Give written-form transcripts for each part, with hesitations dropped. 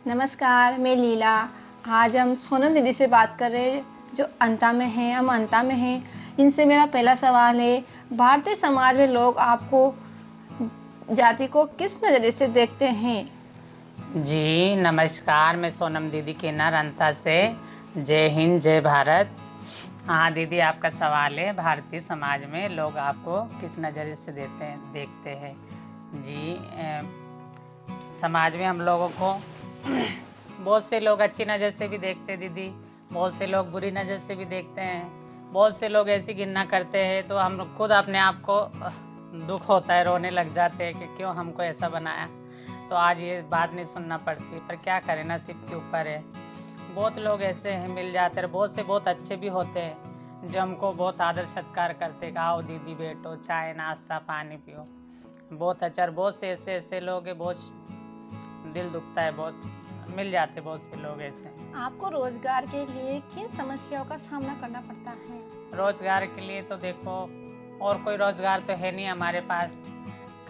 नमस्कार, मैं लीला। आज हम सोनम दीदी से बात कर रहे हैं जो अंता में हैं। हम अंता में हैं। इनसे मेरा पहला सवाल है, भारतीय समाज में लोग आपको जाति को किस नज़रिए से देखते हैं? जी नमस्कार, मैं सोनम दीदी किन्नर अंता से। जय हिंद, जय भारत। हाँ दीदी, आपका सवाल है भारतीय समाज में लोग आपको किस नज़रिए से देखते हैं। जी समाज में हम लोगों को बहुत से लोग अच्छी नज़र से भी देखते हैं दीदी, बहुत से लोग बुरी नज़र से भी देखते हैं। बहुत से लोग ऐसी घृणा करते हैं तो हम खुद अपने आप को दुख होता है, रोने लग जाते हैं कि क्यों हमको ऐसा बनाया। तो आज ये बात नहीं सुनना पड़ती, पर क्या करें, नसीब के ऊपर है। बहुत लोग ऐसे हैं मिल जाते हैं, बहुत से बहुत अच्छे भी होते हैं जो हमको बहुत आदर सत्कार करते हैं, आओ दीदी बैठो, चाय नाश्ता पानी पियो, बहुत अच्छा। और बहुत से ऐसे लोग हैं, बहुत दिल दुखता है, बहुत मिल जाते बहुत से लोग ऐसे। आपको रोजगार के लिए किन समस्याओं का सामना करना पड़ता है? रोजगार के लिए तो देखो, और कोई रोजगार तो है नहीं हमारे पास।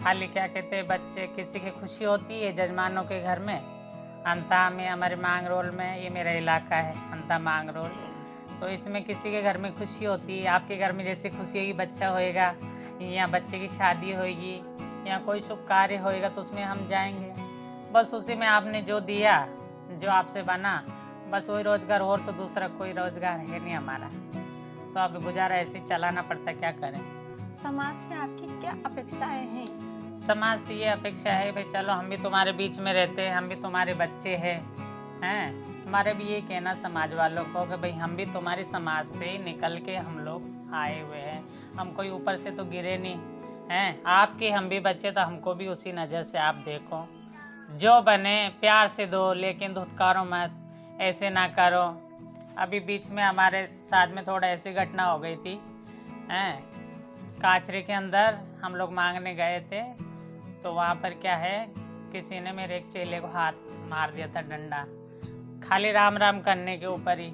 खाली क्या कहते हैं, बच्चे किसी की खुशी होती है जजमानों के घर में, अंता में हमारे मांगरोल में, ये मेरा इलाका है अंता मांगरोल, तो इसमें किसी के घर में खुशी होती है। आपके घर में जैसे खुशी होगी, बच्चा होएगा या बच्चे की शादी होएगी या कोई शुभ कार्य होएगा तो उसमें हम जाएंगे। बस उसी में आपने जो दिया, जो आपसे बना, बस वही रोजगार, और तो दूसरा कोई रोजगार है नहीं हमारा। तो अब गुजारा ऐसे ही चलाना पड़ता, क्या करें। समाज से आपकी क्या अपेक्षाएं हैं? समाज से ये अपेक्षा है भाई चलो हम भी तुम्हारे बीच में रहते हैं, हम भी तुम्हारे बच्चे हैं। हमारे भी ये कहना समाज वालों को कि भाई हम भी तुम्हारी समाज से ही निकल के हम लोग आए हुए हैं, हम कोई ऊपर से तो गिरे नहीं हैं। आपके हम भी बच्चे, तो हमको भी उसी नज़र से आप देखो। जो बने प्यार से दो, लेकिन धुतकारो मत, ऐसे ना करो। अभी बीच में हमारे साथ में थोड़ा ऐसी घटना हो गई थी। काचरे के अंदर हम लोग मांगने गए थे, तो वहाँ पर क्या है, किसी ने मेरे एक चेले को हाथ मार दिया था डंडा, खाली राम राम करने के ऊपर ही,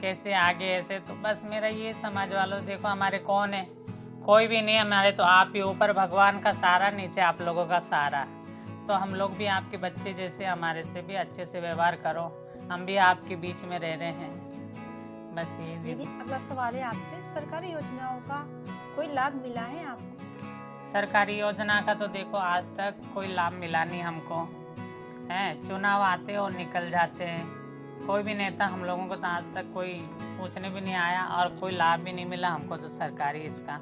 कैसे आगे ऐसे। तो बस मेरा ये समाज वालों, देखो हमारे कौन है, कोई भी नहीं हमारे, तो आप ही ऊपर भगवान का सहारा, नीचे आप लोगों का सहारा। तो हम लोग भी आपके बच्चे जैसे, हमारे से भी अच्छे से व्यवहार करो, हम भी आपके बीच में रह रहे हैं। बस ये दीदी, अगला सवाल है आपसे, सरकारी योजनाओं का कोई लाभ मिला है आपको? सरकारी योजना का तो देखो आज तक कोई लाभ मिला नहीं हमको। चुनाव आते और निकल जाते हैं, कोई भी नेता हम लोगों को तो आज तक कोई पूछने भी नहीं आया, और कोई लाभ भी नहीं मिला हमको तो सरकारी इसका।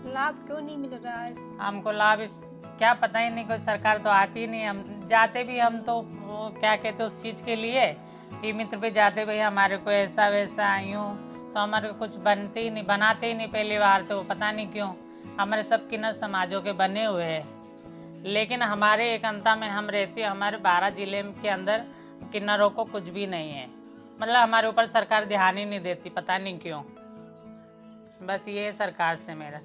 लाभ क्यों नहीं मिल रहा है? हमको लाभ इस क्या पता ही नहीं, कोई सरकार तो आती ही नहीं। हम जाते भी, हम तो वो क्या कहते उस चीज़ के लिए ई मित्र पे जाते, भाई हमारे को ऐसा वैसा यूँ, तो हमारे को कुछ बनते ही नहीं, बनाते ही नहीं पहली बार तो, पता नहीं क्यों। हमारे सब किन्नर समाजों के बने हुए हैं, लेकिन हमारे एक अंता में हम रहते, हमारे 12 जिले के अंदर किन्नरों को कुछ भी नहीं है। मतलब हमारे ऊपर सरकार ध्यान ही नहीं देती, पता नहीं क्यों। बस ये है सरकार से मेरा,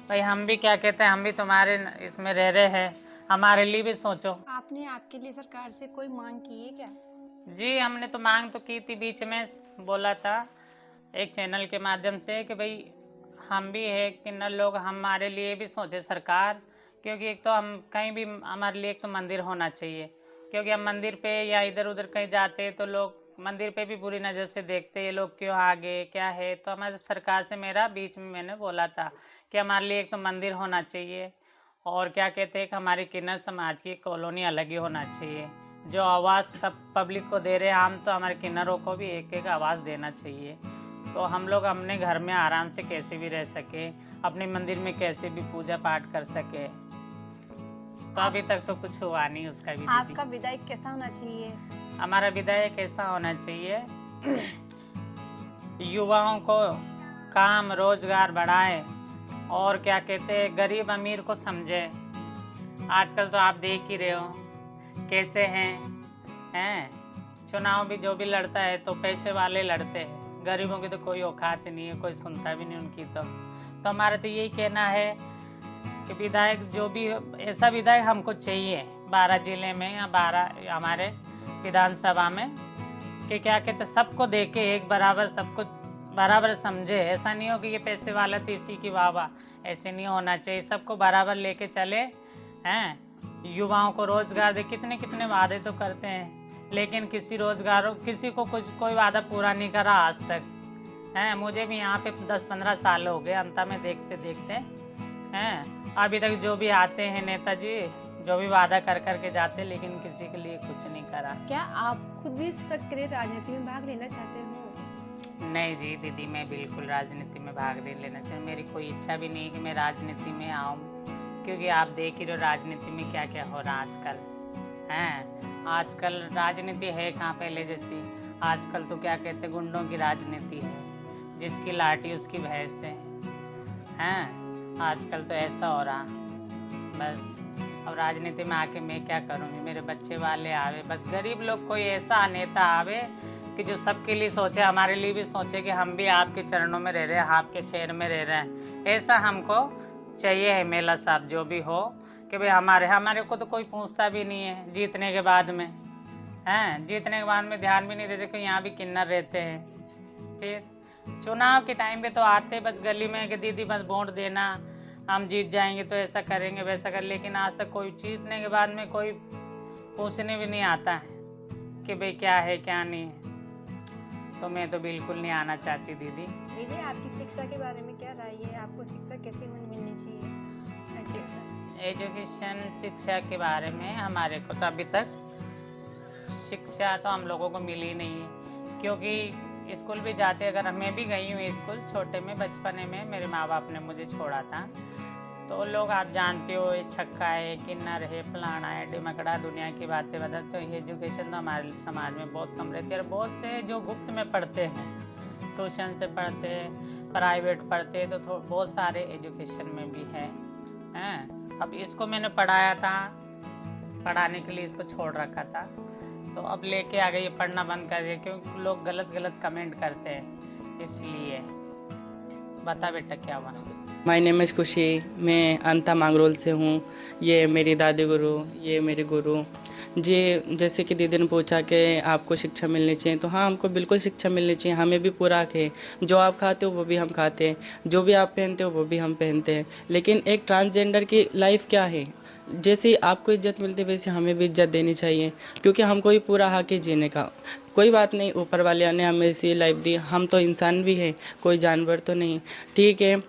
भाई हम भी क्या कहते हैं, हम भी तुम्हारे इसमें रह रहे हैं, हमारे लिए भी सोचो। आपने आपके लिए सरकार से कोई मांग की है क्या? जी हमने तो मांग तो की थी, बीच में बोला था एक चैनल के माध्यम से कि भाई हम भी है किन्नर लोग, हमारे लिए भी सोचे सरकार। क्योंकि एक तो हम कहीं भी, हमारे लिए एक तो मंदिर होना चाहिए, क्योंकि हम मंदिर पे या इधर उधर कहीं जाते हैं तो लोग मंदिर पे भी बुरी नज़र से देखते हैं, ये लोग क्यों आ गए क्या है। तो हमारे सरकार से मेरा बीच में मैंने बोला था कि हमारे लिए एक तो मंदिर होना चाहिए, और क्या कहते हैं कि हमारी किन्नर समाज की कॉलोनी अलग ही होना चाहिए, जो आवाज़ सब पब्लिक को दे रहे हैं हम, तो हमारे किन्नरों को भी एक एक आवाज़ देना चाहिए। तो हम लोग अपने घर में आराम से कैसे भी रह सके, अपने मंदिर में कैसे भी पूजा पाठ कर सके। तो अभी तक तो कुछ हुआ नहीं उसका भी। आपका विधायक कैसा होना चाहिए? हमारा विधायक ऐसा होना चाहिए युवाओं को काम रोजगार बढ़ाए, और क्या कहते हैं गरीब अमीर को समझे। आजकल तो आप देख ही रहे हो कैसे हैं चुनाव भी जो भी लड़ता है तो पैसे वाले लड़ते हैं, गरीबों की तो कोई औकात नहीं है, कोई सुनता भी नहीं उनकी। तो हमारा तो यही कहना है कि विधायक जो भी, ऐसा विधायक हमको चाहिए 12 जिले में या 12 हमारे विधानसभा में, कि क्या कहते सबको देके एक बराबर, सबको बराबर समझे। ऐसा नहीं हो कि ये पैसे वाला तो इसी की वाह वाह, ऐसे नहीं होना चाहिए, सबको बराबर लेके चले। युवाओं को रोजगार दे, कितने कितने वादे तो करते हैं, लेकिन किसी को कुछ कोई वादा पूरा नहीं करा आज तक हैं। मुझे भी यहाँ पे 10-15 साल हो गए अंता में देखते देखते हैं। अभी तक जो भी आते हैं नेताजी, जो भी वादा कर कर जाते, लेकिन किसी के लिए कुछ नहीं करा। क्या आप खुद भी सक्रिय राजनीति में भाग लेना चाहते हो? नहीं जी दीदी, मैं बिल्कुल राजनीति में भाग नहीं लेना चाहिए। मेरी कोई इच्छा भी नहीं कि मैं राजनीति में आऊँ, क्योंकि आप देख ही रहे हो राजनीति में क्या क्या हो रहा है आजकल हैं। आजकल राजनीति है कहाँ पहले जैसी। आजकल तो क्या कहते हैं, गुंडों की राजनीति है, जिसकी लाठी उसकी भैंस है हैं। आजकल तो ऐसा हो रहा। बस अब राजनीति में आके मैं क्या करूँगी, मेरे बच्चे वाले आवे, बस गरीब लोग कोई ऐसा नेता आवे कि जो सबके लिए सोचे, हमारे लिए भी सोचे कि हम भी आपके चरणों में रह रहे हैं, आपके शहर में रह रहे हैं। ऐसा हमको चाहिए है मेला साहब, जो भी हो, कि भाई हमारे को तो कोई पूछता भी नहीं है जीतने के बाद में हैं। जीतने के बाद में ध्यान भी नहीं देते कि यहाँ भी किन्नर रहते हैं। फिर चुनाव के टाइम पे तो आते बस गली में कि दीदी बस वोट देना, हम जीत जाएंगे तो ऐसा करेंगे वैसा कर, लेकिन आज तक कोई जीतने के बाद में कोई पूछने भी नहीं आता है कि भाई क्या है क्या नहीं है। तो मैं तो बिल्कुल नहीं आना चाहती दीदी। दीदी, आपकी शिक्षा के बारे में क्या राय है? आपको शिक्षा कैसे मिलनी चाहिए? एजुकेशन शिक्षा के बारे में हमारे को तो अभी तक शिक्षा तो हम लोगों को मिली नहीं है, क्योंकि स्कूल भी जाते, अगर मैं भी गई हूँ स्कूल छोटे में, बचपने में मेरे माँ बाप ने मुझे छोड़ा था। तो लोग आप जानते हो, ये छक्का है, किन्नर है, फलाना है, डिमकड़ा, दुनिया की बातें बता। तो एजुकेशन तो हमारे समाज में बहुत कम रहती है। और बहुत से जो गुप्त में पढ़ते हैं, ट्यूशन से पढ़ते हैं, प्राइवेट पढ़ते हैं, तो बहुत सारे एजुकेशन में भी है हैं। अब इसको मैंने पढ़ाया था, पढ़ाने के लिए इसको छोड़ रखा था, तो अब लेके आ गई, पढ़ना बंद कर दिया क्योंकि लोग गलत कमेंट करते हैं, इसलिए। बता बेटा क्या हुआ? माय नेम इज़ खुशी, मैं अंता मांगरोल से हूँ। ये मेरी दादी गुरु, ये मेरे गुरु जी। जैसे कि दीदी ने पूछा कि आपको शिक्षा मिलनी चाहिए, तो हाँ, हमको बिल्कुल शिक्षा मिलनी चाहिए। हमें भी पूरा हक है, जो आप खाते हो वो भी हम खाते हैं, जो भी आप पहनते हो वो भी हम पहनते हैं। लेकिन एक ट्रांसजेंडर की लाइफ क्या है, जैसे आपको इज्जत मिलती है वैसे हमें भी इज्जत देनी चाहिए, क्योंकि हमको ही पूरा हक है जीने का। कोई बात नहीं, ऊपर वाले ने हमें ऐसी लाइफ दी, हम तो इंसान भी हैं, कोई जानवर तो नहीं। ठीक है,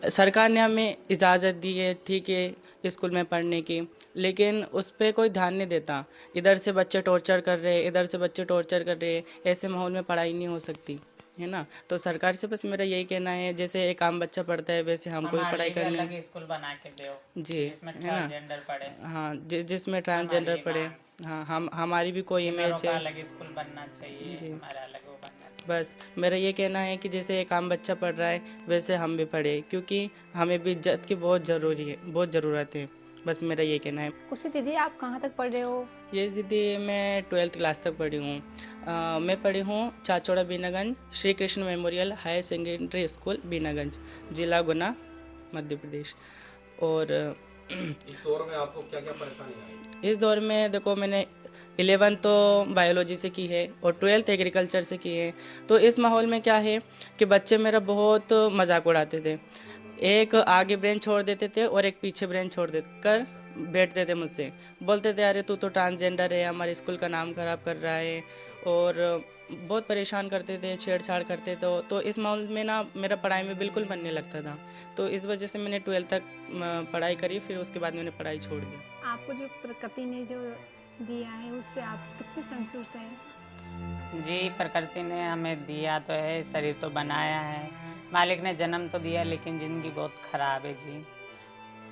सरकार ने हमें इजाज़त दी है, ठीक है, स्कूल में पढ़ने की, लेकिन उस पर कोई ध्यान नहीं देता। इधर से बच्चे टॉर्चर कर रहे हैं, इधर से बच्चे टॉर्चर कर रहे हैं, ऐसे माहौल में पढ़ाई नहीं हो सकती है ना। तो सरकार से बस मेरा यही कहना है, जैसे एक आम बच्चा पढ़ता है वैसे हमको भी पढ़ाई करनी है। स्कूल बना के दो जी, जिसमें है ना। ट्रांसजेंडर पढ़े। हाँ, जिसमें ट्रांसजेंडर पढ़े। हाँ, हमारी भी कोई इमेज है। अलग स्कूल बनना चाहिए, हमारा अलग वो बनना चाहिए। बस मेरा ये कहना है कि जैसे एक आम बच्चा पढ़ रहा है वैसे हम भी पढ़े, क्योंकि हमें भी इज्जत की बहुत ज़रूरी है, बहुत ज़रूरत है। बस मेरा ये कहना है। खुशी दीदी, आप कहाँ तक पढ़ रहे हो? ये दीदी, मैं 12th क्लास तक पढ़ी हूँ। मैं पढ़ी हूँ Chachaura Binaganj Shri Krishna memorial higher secondary school Binaganj, जिला गुना, मध्य प्रदेश। और इस दौर में आपको क्या क्या परेशानी आई? इस दौर में देखो, मैंने 11th तो बायोलॉजी से की है और 12th एग्रीकल्चर से की है। तो इस माहौल में क्या है कि बच्चे मेरा बहुत मजाक उड़ाते थे। एक आगे ब्रेंच छोड़ देते थे और एक पीछे ब्रेंच छोड़ कर बैठते थे मुझसे, बोलते थे अरे तू तो ट्रांसजेंडर है, हमारे स्कूल का नाम खराब कर रहा है, और बहुत परेशान करते थे, छेड़छाड़ करते थे। तो इस माहौल में ना मेरा पढ़ाई में बिल्कुल मन नहीं लगता था। तो इस वजह से मैंने 12th तक पढ़ाई करी, फिर उसके बाद मैंने पढ़ाई छोड़ दी। आपको जो प्रकृति ने जो दिया है उससे आप कितने संतुष्ट हैं? जी, प्रकृति ने हमें दिया तो है, शरीर तो बनाया है, मालिक ने जन्म तो दिया, लेकिन ज़िंदगी बहुत ख़राब है जी।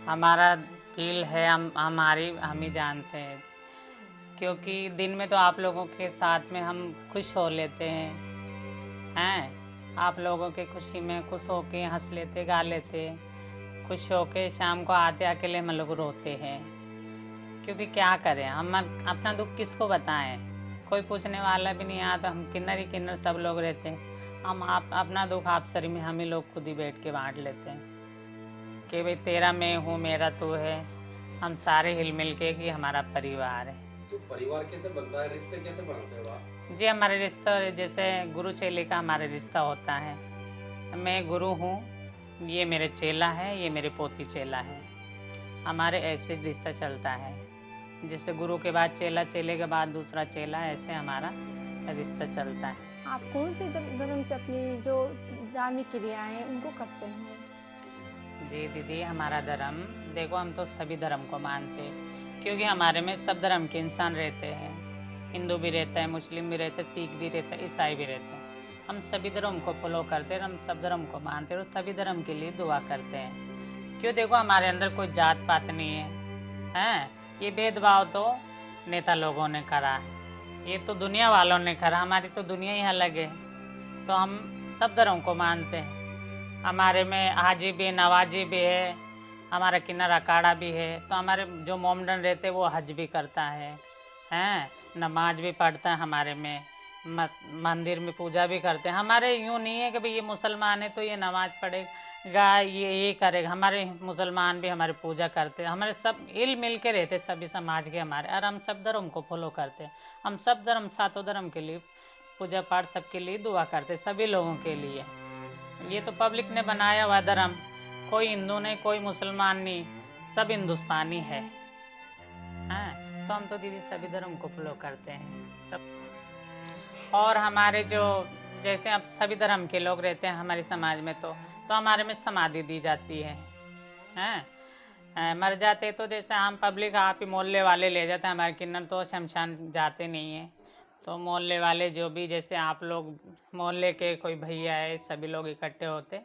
हमारा दिल है, हम ही जानते हैं, क्योंकि दिन में तो आप लोगों के साथ में हम खुश हो लेते हैं। आप लोगों के खुशी में खुश होके हंस लेते, गा लेते, खुश होके शाम को आते अकेले हम लोग रोते हैं, क्योंकि क्या करें, हम अपना दुख किसको बताएं, कोई पूछने वाला भी नहीं। यहाँ तो हम किन्नर ही किन्नर सब लोग रहते हैं। हम अपना दुख आप सर में हम ही लोग खुद ही बैठ के बांट लेते हैं कि भाई तेरा मैं हूँ, मेरा तू है, हम सारे हिल मिल के कि हमारा परिवार है। तो परिवार कैसे बनता है, रिश्ते कैसे बनाते हो आप? जी, हमारे रिश्ता जैसे गुरु चेले का हमारा रिश्ता होता है। मैं गुरु हूँ, ये मेरे चेला है, ये मेरे पोती चेला है, हमारे ऐसे रिश्ता चलता है। जैसे गुरु के बाद चेला, चेले के बाद दूसरा चेला, ऐसे हमारा रिश्ता चलता है। आप कौन से धर्म से अपनी जो धार्मिक क्रियाएं हैं उनको करते हैं? जी दीदी, हमारा धर्म, देखो हम तो सभी धर्म को मानते हैं, क्योंकि हमारे में सब धर्म के इंसान रहते हैं। हिंदू भी रहता है, मुस्लिम भी रहता है, सिख भी रहता है, ईसाई भी रहता है। हम सभी धर्म को फॉलो करते हैं, हम सब धर्म को मानते हैं और सभी धर्म के लिए दुआ करते हैं। क्यों, देखो हमारे अंदर कोई जात पात नहीं है, हैं? ये भेदभाव तो नेता लोगों ने करा, ये तो दुनिया वालों ने करा, हमारी तो दुनिया ही अलग है। तो हम सब धर्म को मानते हैं। हमारे में हाजी भी, नवाजी भी है, हमारा किन्नर अखाड़ा भी है। तो हमारे जो मोमडन रहते हैं वो हज भी करता है, हैं? नमाज भी पढ़ता है, हमारे में मंदिर में पूजा भी करते हैं। हमारे यूँ नहीं है कि भाई ये मुसलमान है तो ये नमाज पढ़ेगा, ये करेगा। हमारे मुसलमान भी हमारी पूजा करते हैं, हमारे सब हिल मिल के रहते सभी समाज के हमारे, और हम सब धर्म को फॉलो करते हैं। हम सब धर्म, सातों धर्म के लिए पूजा पाठ सबके लिए दुआ करते, सभी लोगों के लिए। ये तो पब्लिक ने बनाया हुआ धर्म, कोई हिंदू नहीं, कोई मुसलमान नहीं, सब हिंदुस्तानी है। हाँ, तो हम तो दीदी सभी धर्म को फॉलो करते हैं सब। और हमारे जो, जैसे अब सभी धर्म के लोग रहते हैं हमारे समाज में, तो हमारे में समाधि दी जाती है, हैं? मर जाते तो जैसे आम पब्लिक, आप ही मोहल्ले वाले ले जाते हैं। हमारे किन्नर तो शमशान जाते नहीं हैं, तो मोहल्ले वाले जो भी, जैसे आप लोग मोहल्ले के कोई भैया है, सभी लोग इकट्ठे होते,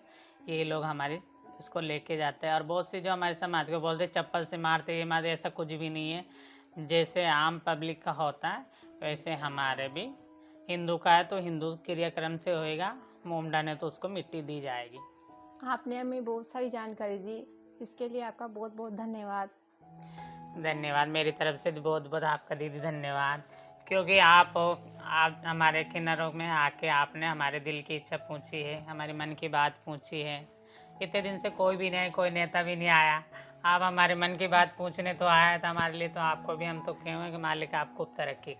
ये लोग हमारी इसको लेके जाते हैं। और बहुत सी जो हमारे समाज को बोलते चप्पल से मारते, ये मारते, ऐसा कुछ भी नहीं है। जैसे आम पब्लिक का होता है वैसे हमारे भी, हिंदू का है तो हिंदू क्रियाक्रम से होएगा, मोमडन है तो उसको मिट्टी दी जाएगी। आपने हमें बहुत सारी जानकारी दी, इसके लिए आपका बहुत बहुत धन्यवाद। धन्यवाद, मेरी तरफ से बहुत बहुत आपका दीदी धन्यवाद, क्योंकि आप हमारे किन्नरों में आके आपने हमारे दिल की इच्छा पूछी है, हमारे मन की बात पूछी है। इतने दिन से कोई भी नहीं, कोई नेता भी नहीं आया, आप हमारे मन की बात पूछने तो आया था हमारे लिए। तो आपको भी हम तो कहेंगे कि मालिक आपको तरक्की